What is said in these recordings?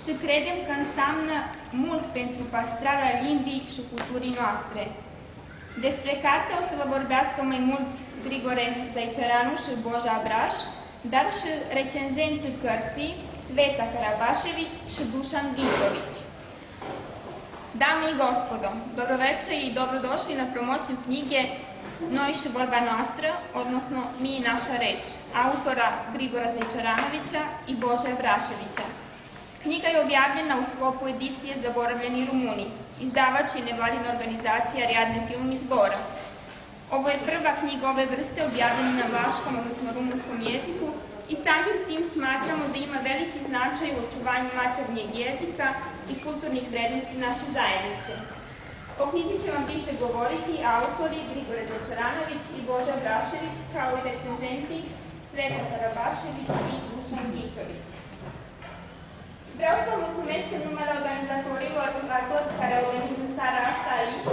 și credem că înseamnă mult pentru păstrarea limbii și culturii noastre. Despre carte o să vă vorbească mai mult Grigore Zaiceranu și Boža Braș, dar și recenzenții cărții Sveta Karabašević și Dušan Gicović. Dame i gospodo, dobro večer i dobrodošli na promociju knjige Noi și vorba noastră, odnosno Mi i naša reč, autora Grigora Zajčaranovića i Bože Braševića. Knjiga je objavljena u sklopu edicije Zaboravljeni Rumuni, izdavač je nevladina organizacija Ariadne film i zbora. Ovo je prva knjiga ove vrste objavljena na vlaškom, odnosno rumunskom jeziku i samim tim smatramo da ima veliki značaj u očuvanju maternjeg jezika i kulturnih vrednosti naše zajednice. O knjizi će vam više govoriti autori Grigore Zajčaranović i Boža Brašević, kao i recenzenti Sveta Karabašević i Dušan Gicović. Vreau să mulțumesc în numele organizatorilor la toți care au venit în seara asta aici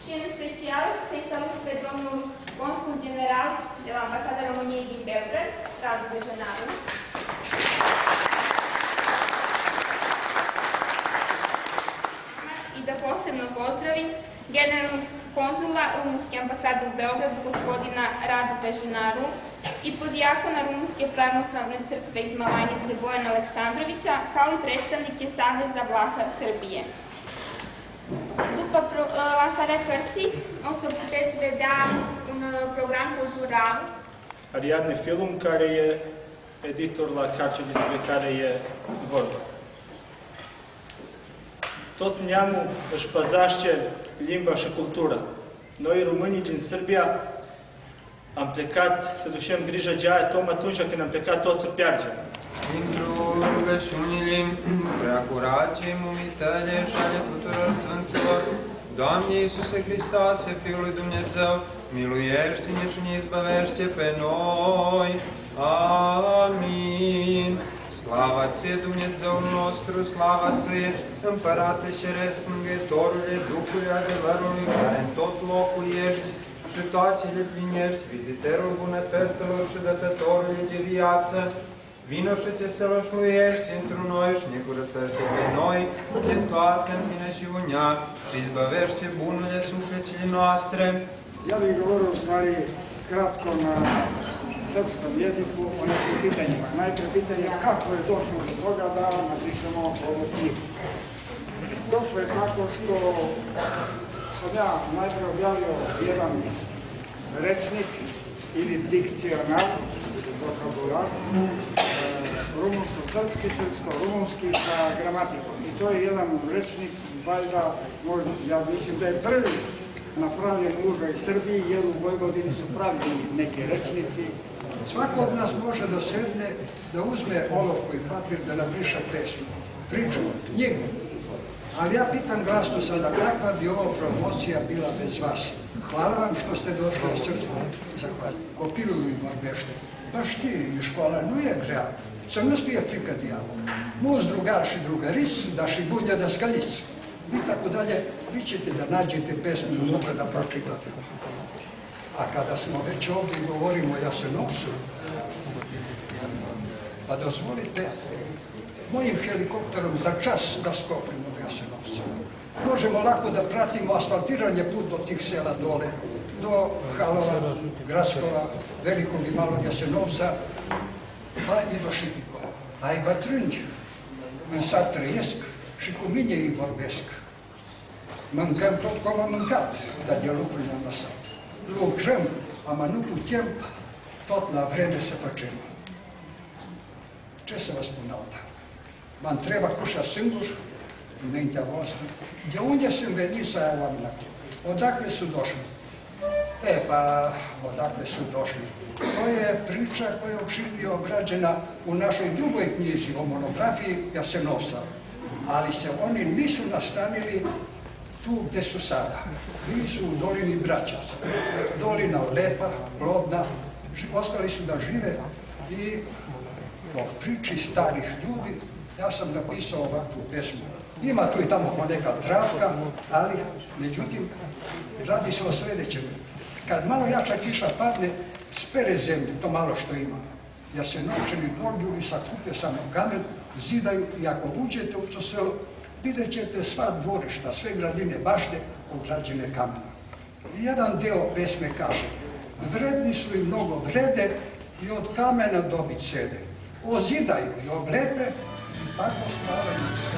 și în special să-i salut pe domnul consul general de la Ambasada României din Belgrad, Radu Bejenaru, i da posebno pozdravim generalnog konzula Rumunske ambasade u Beogradu, gospodina Radu Bejenaru, i podijakona Rumunske pravoslavne crkve iz Malajnice Bojana Aleksandrovića, kao i predstavnike Saveza Vlaha Srbije. După lansarea cărții, o să puteți vedea un program cultural. Ariadne Film, care e editor la carte despre care e vorba. Tot neamul își păzește limba și cultura. Noi, românii din Serbia, am plecat să ducem grijă de aia tot atunci când am plecat toți să pierdem. Intru rugăciunile preacurației mumitele și ale tuturor sfinților, Doamne Iisuse Hristoase, Fiul lui Dumnezeu, miluiește-ne și ne izbăvește pe noi. Amin. Slava Ție, Dumnezeul nostru, slava Ție, Împărate Ceresc, Mângâietorule, Duhului adevărului, care în tot locul ești și toate le plinești, viziterul bunătăților și dătătorul de viață, vino și te sălășluiești într-un noi și ne curățește pe noi de toată în tine și unea și izbăvește bunurile sufletele noastre. Ja bih govorio u stvari kratko na srpskom jeziku o nekim pitanjima. Najprej pitanje kako je došlo do toga da napišemo ovu knjigu. Došlo je tako što sam ja najprej objavio jedan rečnik ili dikcionar, vokabular, rumunsko-srpski, srpsko-rumunski sa gramatikom. I to je jedan rečnik, valjda, ja mislim da je prvi napravljen u užoj Srbiji, jer u Vojvodini su pravljeni neki rečnici. Svako od nas može da sedne, da uzme olovku i papir, da napiše pesmu, priču, knjigu. Ali ja pitam glasno sada, kakva bi ova promocija bila bez vas? Hvala vam što ste došli iz crkve. Zahvaljujem. Копируй вървеще. Баш ти и школа, но е гря. Съм настоя прикадия. Муз другаш и другариц, даш и будня даскалиц. И tako dalje, vi ćete da nađete pesmu unutra da pročitate. A kada smo već ovdje i govorimo o Jasenovcu, pa dozvolite mojim helikopterom za čas da skopimo do Jasenovca. Možemo lako da pratimo asfaltiranje put do tih sela dole, do Halova, Gradskova, Velikog i Malog Jasenovca, pa i do Šipikova. A i Batrânj, în sat trăiesc și cu mine îi vorbesc. Mâncăm tot cum am mâncat, dar de lucru ne-am lăsat. Lucrăm, ama nu putem tot la vreme să facem. Ce să vă spun alta? Mă întreb acușa singur, înaintea voastră, de unde sunt veniți aia oameni acolo? Odakle su došli? Pa, odakle su došli? To je priča koja je obrađena u našoj drugoj knjizi o monografiji Jasenovca. Ali se oni nisu nastanili tu gde su sada. Bili su u dolini Braćaca. Dolina lepa, plodna, ostali su da žive i po priči starih ljudi ja sam napisao ovakvu pesmu. Ima tu i tamo poneka travka, ali međutim radi se o sledećem. Kad malo jača kiša padne, spere zemlju, to malo što ima. Jasenovčani dođu i sakupe samo kamen zidaju i ako uđete u to selo, vidjet ćete sva dvorišta, sve gradine bašte ograđene kamenom. I jedan deo pesme kaže: vredni su i mnogo vrede i od kamena dobit sede. Ozidaju i oblepe i tako stvaraju